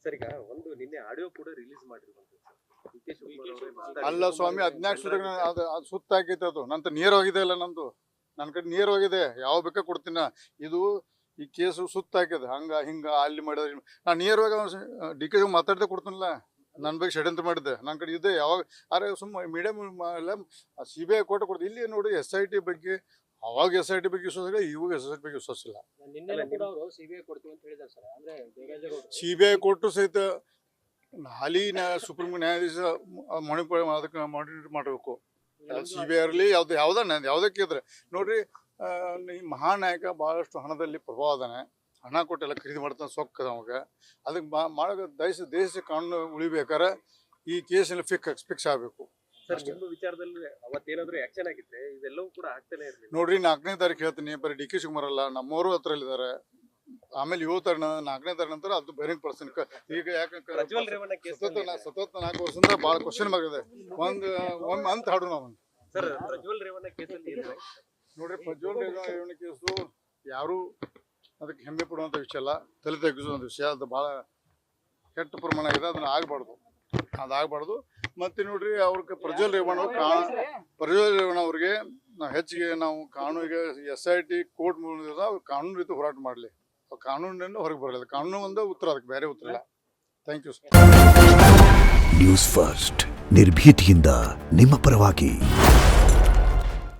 Sir ಈಗ ಒಂದು ನಿನ್ನೆ ಆಡಿಯೋ ಕೂಡ ರಿಲೀಸ್ ಮಾಡಿರುವಂತದ್ದು ಡಿ ಕೆ ಶಿವಕುಮಾರ್ ಅಲ್ಲ ಸ್ವಾಮಿ 14 ಸುತ್ತ ಅದು ಸುತ್ತಾಗೈತೆ ಅದು ನಂತ ನೇರವಾಗಿದೆ ಅಲ್ಲ ನಂದು ನನ್ನ ಕಡೆ ನೇರವಾಗಿದೆ ಯಾವ ಬೇಕಾ ಕೊಡ್ತೀನ ಇದು ಈ ಕೇಸು ಸುತ್ತಾಕಿದೆ ಹಂಗ ಹಿಂಗ ಅಲ್ಲಿ ಮಾಡಿದ್ರೆ ನಾನು ನೇರವಾಗಿ ಡಿ ಕೆ ಮಾತಾಡದೆ ಕೊಡ್ತೀನಲ್ಲ ನನ್ನ ಬಗ್ಗೆ ಷಡ್ಯಂತ್ರ ಮಾಡಿದ್ದೆ ನನ್ನ ಕಡೆ ಇದೆ ಯಾವಾಗ ಅರೆ ಸುಮ್ಮ ಮೀಡಿಯಂ ಎಲ್ಲ CBI ಕೋರ್ಟ್ ಕೊಡ್ತೀವಿ ಇಲ್ಲಿ ನೋಡಿ SIT ಬಗ್ಗೆ ಅವಾಗ SIT ಬಗ್ಗೆ ವಿಶ್ವಾಸ ಇವಾಗ SIT ಬಗ್ಗೆ ವಿಶ್ವಾಸ ಇಲ್ಲ CBI ಕೊಟ್ಟು ಸಹಿತ ಹಾಲಿ ಸುಪ್ರೀಂ ನ್ಯಾಯಾಧೀಶ ಅದಕ್ಕೆ ಮಾನಿಟರ್ ಮಾಡಬೇಕು CBI ಇರಲಿ ಯಾವುದಕ್ಕೆ ಇದ್ರೆ ನೋಡ್ರಿ ಈ ಮಹಾನಾಯಕ ಬಹಳಷ್ಟು ಹಣದಲ್ಲಿ ಪ್ರಭಾವ ಅದಾನೆ ಹಣ ಕೊಟ್ಟೆಲ್ಲ ಖರೀದಿ ಮಾಡ್ತಾನೆ ಸೊಕ್ಕದ ಅವಾಗ ಅದಕ್ಕೆ ಮಾಡೋ ದೇಶ ಕಾನೂನು ಉಳಿಬೇಕಾರೆ ಈ ಕೇಸಲ್ಲಿ ಫಿಕ್ಸ್ ಆಗಬೇಕು. ಸರ್ ನಿಮ್ಮ ವಿಚಾರದಲ್ಲಿ ಅವತ್ತೇನಾದ್ರೂ ಆಕ್ಷನ್ ಆಗಿದ್ರೆ ಇದೆಲ್ಲವೂ ಕೂಡ ಆಗ್ತಾನೆ ಇರಲಿಲ್ಲ. ನೋಡ್ರಿ 4ನೇ ತಾರೀಕು ಹೇಳ್ತೀನಿ ಬರೀ ಡಿ ಕೆ ಶಿವಕುಮಾರ್ ಅಲ್ಲ ನಮ್ಮವರು ಹತ್ರಲ್ಲಿದ್ದಾರೆ ಆಮೇಲೆ 7 ತಾರೀಕು 4ನೇ ತಾರೀಕು ನಂತರ ಅದು ಬೇರೆ ಪರ್ಸನ್ ಈಗ ಯಾಕಂದ್ರೆ ಪ್ರಜ್ವಲ್ ರೇವಣ್ಣ ಕೇಸ್ ಸತತ 4 ವರ್ಷದಿಂದ ಭಾಳ ಕ್ವಶನ್ ಆಗಿದೆ ಒಮ್ಮೆ ಅಂತ ಹಾಡು ನಾವು ಸರ್ ಪ್ರಜ್ವಲ್ ರೇವಣ್ಣ ಕೇಸಲ್ಲಿ ನೋಡ್ರಿ ಪ್ರಜ್ವಲ್ ರೇವಣ್ಣ ಕೇಸು ಯಾರು ಅದಕ್ಕೆ ಹೆಮ್ಮೆ ಪಡುವಂಥ ವಿಷಯ ಅಲ್ಲ ತಲೆ ತೆಗೆಸುವಂಥ ವಿಷಯ ಅದು ಭಾಳ ಕೆಟ್ಟ ಪ್ರಮಾಣ ಇದೆ ಅದನ್ನ ಅದಾಗಬಾರ್ದು ಮತ್ತೆ ನೋಡ್ರಿ ಅವ್ರಿಗೆ ಪ್ರಜ್ವಲ್ ರೇವಣ್ಣ ಅವ್ರಿಗೆ ನಾವು ಹೆಚ್ಚಿಗೆ ನಾವು ಕಾನೂನಿಗೆ SIT ಕೋರ್ಟ್ ಮೂಲಕ ಕಾನೂನು ರೀತಿ ಹೋರಾಟ ಮಾಡಲಿ ಕಾನೂನಿನಿಂದ ಹೊರಗೆ ಬರಲಿಲ್ಲ ಕಾನೂನು ಒಂದು ಉತ್ತರ ಅದಕ್ಕೆ ಬೇರೆ ಉತ್ತರ ಇಲ್ಲ. Thank you sir. News First ನಿರ್ಭೀತಿಯಿಂದ ನಿಮ್ಮ ಪರವಾಗಿ.